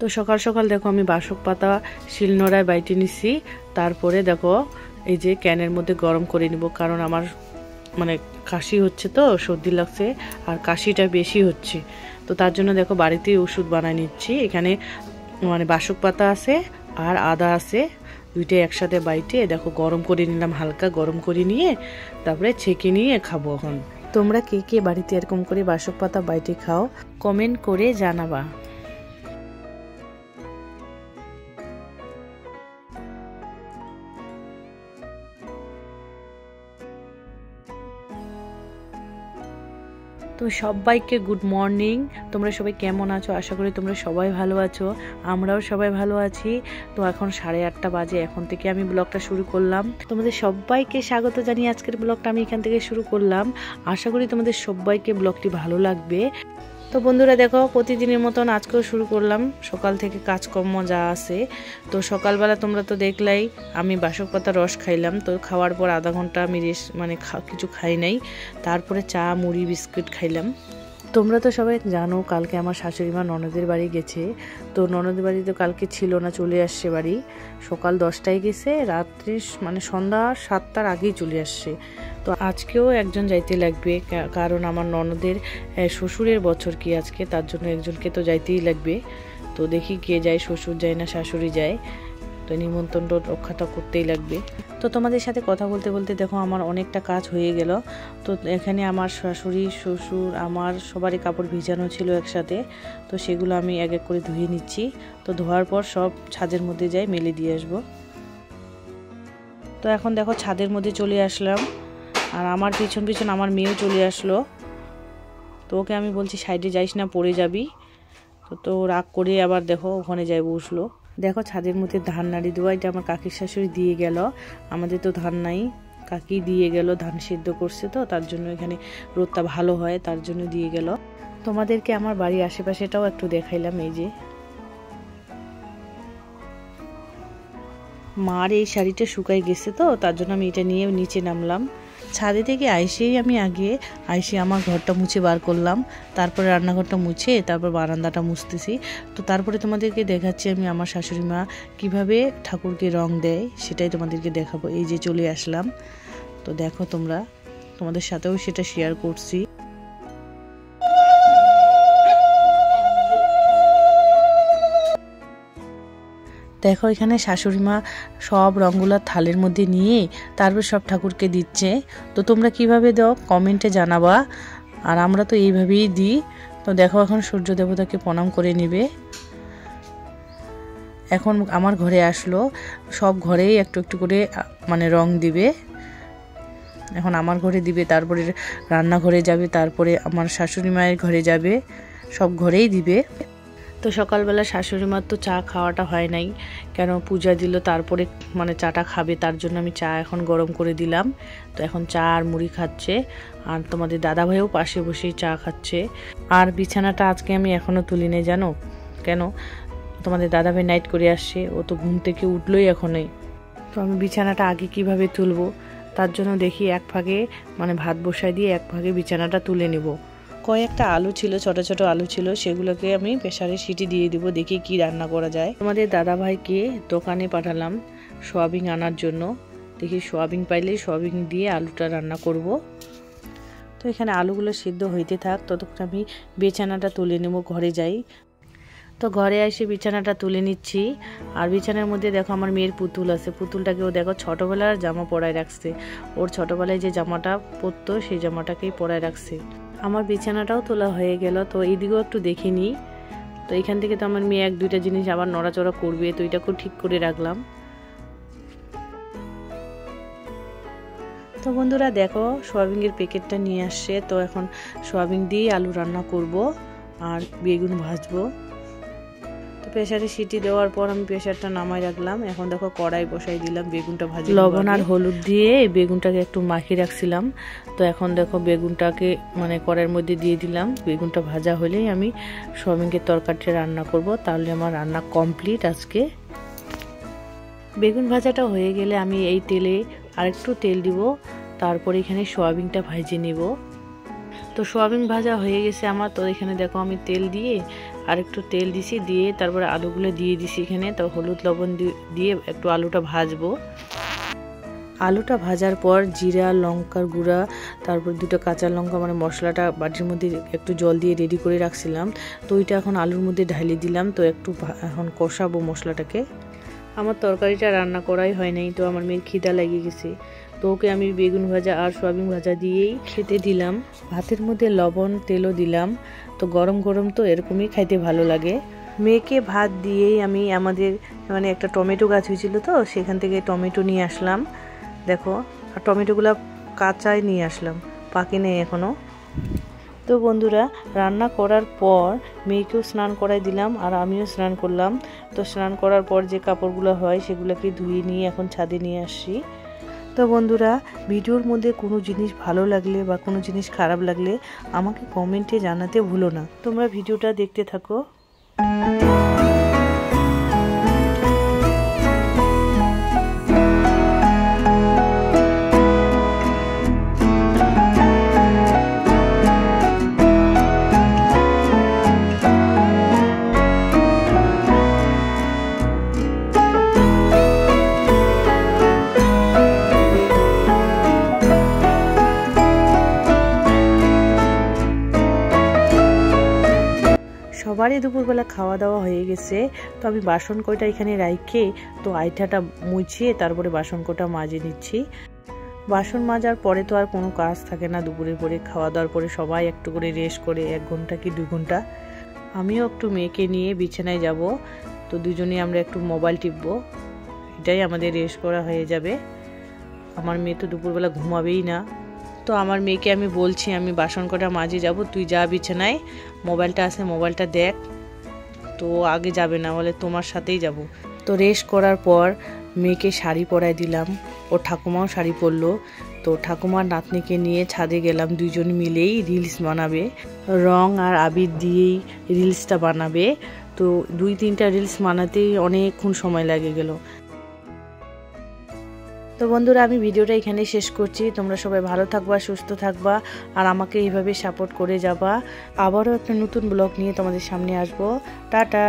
তো সকাল সকাল দেখো আমি বাসক পাতা শিলনোড়ায় বাইটে নিছি। তারপরে দেখো এই যে ক্যানের মধ্যে গরম করে নিব, কারণ আমার মানে কাশি হচ্ছে, তো সর্দি লাগছে আর কাশিটা বেশি হচ্ছে। তো তার জন্য দেখো বাড়িতেই ওষুধ বানাই নিচ্ছি। এখানে মানে বাসক পাতা আছে আর আদা আছে, দুইটাই একসাথে বাইটে দেখো গরম করে নিলাম, হালকা গরম করে নিয়ে তারপরে ছেঁকে নিয়ে খাবো। এখন তোমরা কে কে বাড়িতে এরকম করে বাসক পাতা বাইটে খাও, কমেন্ট করে জানাবা। তো সবাইকে গুড মর্নিং। তোমরা সবাই কেমন আছো? আশা করি তোমরা সবাই ভালো আছো, আমরাও সবাই ভালো আছি। তো এখন 8:30 বাজে, এখন থেকে আমি ব্লগটা শুরু করলাম। তোমাদের সবাইকে স্বাগত জানিয়ে আজকের ব্লগটা আমি এখান থেকে শুরু করলাম। আশা করি তোমাদের সবাইকে ব্লগটি ভালো লাগবে। তো বন্ধুরা দেখো প্রতিদিনের মতন আজকেও শুরু করলাম, সকাল থেকে কাজকর্ম যা আছে। তো সকালবেলা তোমরা তো দেখলাই আমি বাসক পাতার রস খাইলাম। তো খাওয়ার পর আধা ঘন্টা আমি রেস্ট মানে কিছু খাই নাই, তারপরে চা মুড়ি বিস্কুট খাইলাম। তোমরা তো সবাই জানো কালকে আমার শাশুড়ি মা ননদের বাড়ি গেছে। তো ননদের বাড়ি তো কালকে ছিল না, চলে আসছে বাড়ি। সকাল 10টায় গেছে, রাত্রি মানে সন্ধ্যা 7টার আগেই চলে আসছে। তো আজকেও একজন যাইতে লাগবে, কারণ আমার ননদের শ্বশুরের বছর কি আজকে, তার জন্য একজনকে তো যাইতেই লাগবে। তো দেখি কে যায়, শ্বশুর যায় না শাশুড়ি যায়। তো নিমন্ত্রণ রক্ষাটা করতেই লাগবে। তো তোমাদের সাথে কথা বলতে বলতে দেখো আমার অনেকটা কাজ হয়ে গেল। তো এখানে আমার শাশুড়ি শ্বশুর আমার সবারই কাপড় ভিজানো ছিল একসাথে। তো সেগুলো আমি এক এক করে ধুয়ে নিচ্ছি। তো ধোয়ার পর সব ছাদের মধ্যে যাই মেলে দিয়ে আসবো। তো এখন দেখো ছাদের মধ্যে চলে আসলাম, আর আমার পিছন পিছন আমার মেয়েও চলে আসলো। তো ওকে আমি বলছি সাইডে যাইস না, পড়ে যাবি। তো রাগ করে আবার দেখো ওখানে যাই বসলো। দেখো ছাদের মধ্যে ধান নাড়ি দেওয়া, এটা আমার কাকির শাশুড়ি দিয়ে গেল। আমাদের তো ধান নাই, কাকি দিয়ে গেল, ধান সিদ্ধ করছে, তো তার জন্য এখানে রোদটা ভালো হয় তার জন্য দিয়ে গেল। তোমাদেরকে আমার বাড়ির আশেপাশেটাও একটু দেখাইলাম। এই যে মার এই শাড়িটা শুকাই গেছে, তো তার জন্য আমি এটা নিয়ে নিচে নামলাম। ছাদে থেকে আইসেই আমি আগে আমার ঘরটা মুছে বার করলাম, তারপরে রান্নাঘরটা মুছে তারপর বারান্দাটা মুছতেছি। তো তারপরে তোমাদেরকে দেখাচ্ছি আমি আমার শাশুড়ি মা কীভাবে ঠাকুরকে রং দেয়, সেটাই তোমাদেরকে দেখাবো। এই যে চলে আসলাম, তো দেখো তোমরা, তোমাদের সাথেও সেটা শেয়ার করছি। দেখো এখানে শাশুড়ি মা সব রঙগুলো থালের মধ্যে নিয়ে তারপর সব ঠাকুরকে দিচ্ছে। তো তোমরা কিভাবে দাও কমেন্টে জানাবা, আর আমরা তো এইভাবেই দিই। তো দেখো এখন সূর্য দেবতাকে প্রণাম করে নিবে। এখন আমার ঘরে আসলো, সব ঘরেই একটু একটু করে মানে রং দিবে। এখন আমার ঘরে দিবে, তারপরে রান্নাঘরে যাবে, তারপরে আমার শাশুড়ি মায়ের ঘরে যাবে, সব ঘরেই দিবে। তো সকালবেলা শাশুড়ি মার তো চা খাওয়াটা হয় নাই, কেন পূজা দিল তারপরে মানে চাটা খাবে, তার জন্য আমি চা এখন গরম করে দিলাম। তো এখন চা আর মুড়ি খাচ্ছে, আর তোমাদের দাদা ভাইও পাশে বসেই চা খাচ্ছে। আর বিছানাটা আজকে আমি এখনও তুলি নেই, জানো কেন? তোমাদের দাদা ভাই নাইট করে আসছে, ও তো ঘুম থেকে উঠলোই এখনই। তো আমি বিছানাটা আগে কিভাবে তুলবো, তার জন্য দেখি এক ভাগে মানে ভাত বসাই দিয়ে এক ভাগে বিছানাটা তুলে নেব। কয়েকটা আলু ছিল, ছোট ছোট আলু ছিল, সেগুলোকে আমি প্রেসারে সিটি দিয়ে দিব, দেখি কি রান্না করা যায়। আমাদের দাদা ভাইকে দোকানে পাঠালাম সোয়াবিন আনার জন্য, দেখি সোয়াবিন পাইলে সোয়াবিন দিয়ে আলুটা রান্না করব। তো এখানে আলুগুলো সিদ্ধ হইতে থাক, ততক্ষণ আমি বিছানাটা তুলে নেব, ঘরে যাই। তো ঘরে এসে বিছানাটা তুলে নিচ্ছি। আর বিছানার মধ্যে দেখো আমার মেয়ের পুতুল আছে, পুতুলটাকেও দেখো ছোটবেলার জামা পরায় রাখছে, ওর ছোটবেলায় যে জামাটা পরতো সেই জামাটাকেই পরায় রাখছে। আমার বিছানাটাও তোলা হয়ে গেল। তো এইদিকেও একটু দেখে নিই। তো এখান থেকে তো আমার মেয়ে 1-2টা জিনিস আবার নড়াচড়া করবে, তো এটাকেও ঠিক করে রাখলাম। তো বন্ধুরা দেখো সোয়াবিনের প্যাকেটটা নিয়ে আসছে, তো এখন সোয়াবিন দিয়ে আলু রান্না করব আর বেগুন ভাজবো। তো প্রেসারে সিটি দেওয়ার পর আমি প্রেসারটা নামাই রাখলাম। এখন দেখো কড়াই বসাই দিলাম, বেগুনটা ভাজি লবণ আর হলুদ দিয়ে বেগুনটাকে একটু মাখিয়ে রাখছিলাম। তো এখন দেখো বেগুনটাকে মানে কড়াইয়ের মধ্যে দিয়ে দিলাম, বেগুনটা ভাজা হলেই আমি সোয়াবিনের তরকারিটা রান্না করব, তাহলে আমার রান্না কমপ্লিট আজকে। বেগুন ভাজাটা হয়ে গেলে আমি এই তেলে আরেকটু তেল দিব, তারপরে এখানে সোয়াবিনটা ভেজে নেব। তো সোয়াবিন ভাজা হয়ে গেছে আমার। তো এখানে দেখো আমি তেল দিয়ে আর একটু তেল দিছি, দিয়ে তারপরে আলুগুলো দিয়ে দিছি এখানে। তো হলুদ লবণ দিয়ে একটু আলুটা ভাজবো। আলুটা ভাজার পর জিরা, লঙ্কার গুঁড়া, তারপর 2টা কাঁচা লঙ্কা, মানে মশলাটা বাটির মধ্যে একটু জল দিয়ে রেডি করে রাখছিলাম। তো ওইটা এখন আলুর মধ্যে ঢালি দিলাম। তো একটু এখন কষাবো মশলাটাকে। আমার তরকারিটা রান্না করাই হয় নাই, তো আমার মেয়ের খিদা লেগে গেছে। তো ওকে আমি বেগুন ভাজা আর সয়াবিন ভাজা দিয়েই খেতে দিলাম। ভাতের মধ্যে লবণ তেলও দিলাম। তো গরম গরম তো এরকমই খাইতে ভালো লাগে। মেয়েকে ভাত দিয়েই আমি আমাদের মানে একটা টমেটো গাছ হয়েছিল, তো সেখান থেকে টমেটো নিয়ে আসলাম। দেখো, আর টমেটোগুলো কাঁচাই নিয়ে আসলাম, পাকে নেই এখনও। তো বন্ধুরা, রান্না করার পর মেয়েকেও স্নান করাই দিলাম আর আমিও স্নান করলাম। তো স্নান করার পর যে কাপড়গুলো হয় সেগুলোকে ধুয়ে নিয়ে এখন ছাদে নিয়ে আসছি। তো বন্ধুরা, ভিডিওর মধ্যে কোনো জিনিস ভালো লাগলে বা কোনো জিনিস খারাপ লাগলে আমাকে কমেন্টে জানাতে ভুলো না। তোমরা ভিডিওটা দেখতে থাকো। সবারই দুপুরবেলা খাওয়া দাওয়া হয়ে গেছে। তো আমি বাসন কয়টা এখানে রাইখে তো আইঠাটা মুছিয়ে তারপরে বাসন কটা মাজে নিচ্ছি। বাসন মাজার পরে তো আর কোনো কাজ থাকে না। দুপুরের পরে খাওয়া দাওয়ার পরে সবাই একটু করে রেস্ট করে 1 ঘন্টা কি 2 ঘন্টা। আমিও একটু মেয়েকে নিয়ে বিছানায় যাব। তো দুজনেই আমরা একটু মোবাইল টিপবো, এটাই আমাদের রেস্ট করা হয়ে যাবে। আমার মেয়ে তো দুপুরবেলা ঘুমাবেই না। তো আমার মেয়েকে আমি বলছি আমি বাসন কটা মাঝে যাব, তুই যা বিছানায়, মোবাইলটা আছে মোবাইলটা দেখ। তো আগে যাবে না, বলে তোমার সাথেই যাব। তো রেস্ট করার পর মেয়েকে শাড়ি পরাই দিলাম, ও ঠাকুমাও শাড়ি পরলো। তো ঠাকুমার নাতনিকে নিয়ে ছাদে গেলাম, দুইজন মিলেই রিলস বানাবে। রং আর আবির দিয়েই রিলসটা বানাবে। তো 2-3টা রিলস বানাতেই অনেকক্ষণ সময় লাগে গেল। তো বন্ধুরা, আমি ভিডিওটা এখানে শেষ করছি। তোমরা সবাই ভালো থাকবা, সুস্থ থাকবা আর আমাকে এইভাবে সাপোর্ট করে যাবা। আবারও একটা নতুন ব্লগ নিয়ে তোমাদের সামনে আসবো। টাটা।